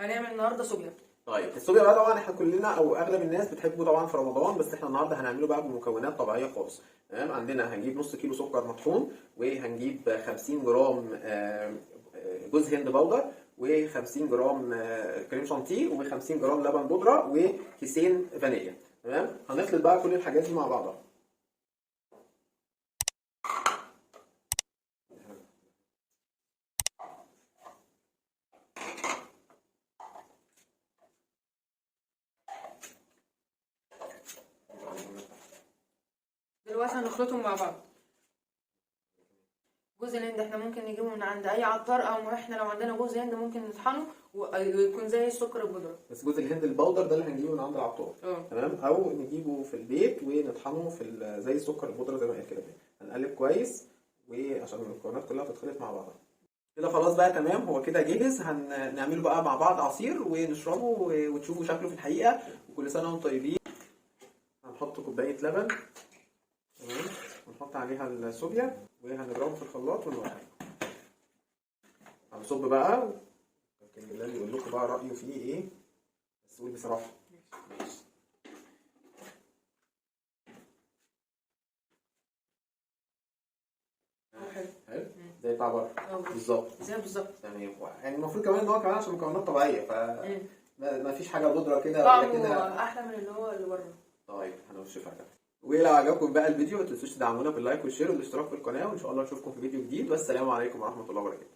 هنعمل النهارده صوبيا. طيب الصوبيا بقى طبعا احنا كلنا او اغلب الناس بتحبه طبعا في رمضان، بس احنا النهارده هنعمله بقى بمكونات طبيعيه خالص. تمام، عندنا هنجيب نص كيلو سكر مطحون، وهنجيب 50 جرام جوز هند بودر، و50 جرام كريم شانتيه، و50 جرام لبن بودره، وكيسين فانيليا. تمام، هنخلط بقى كل الحاجات دي مع بعضها. دلوقتي هنخلطهم مع بعض. جوز الهند احنا ممكن نجيبه من عند اي عطار، او احنا لو عندنا جوز هند ممكن نطحنه ويكون زي السكر البودرة. بس جوز الهند البودر ده اللي هنجيبه من عند العطار. تمام، او نجيبه في البيت ونطحنه في زي السكر البودرة زي ما هي كده. هنقلب كويس وعشان المكونات كلها تتخلط مع بعضها. كده خلاص بقى تمام، هو كده جاهز. هنعمله بقى مع بعض عصير ونشربه وتشوفوا شكله في الحقيقة. وكل سنة وانتم طيبين. هنحط كوباية لبن، تمام، ونحط عليها الصوبيا وهنضربه في الخلاط ونوقف. هنصب بقى، لكن بلال يقول لكم بقى رأيه فيه ايه، بس قول بصراحة. ماشي. حلو زي بتاع بره بالظبط. زي بالظبط يعني المفروض كمان ان هو كمان عشان مكونات طبيعيه، ما فيش حاجه بودره كده طعمه كده احلى من اللي هو اللي بره. طيب هنوشفها كده. ولو عجبكم بقى الفيديو ما تنسوش تدعمونا باللايك والشير والاشتراك في القناه، وان شاء الله نشوفكم في فيديو جديد، والسلام عليكم ورحمه الله وبركاته.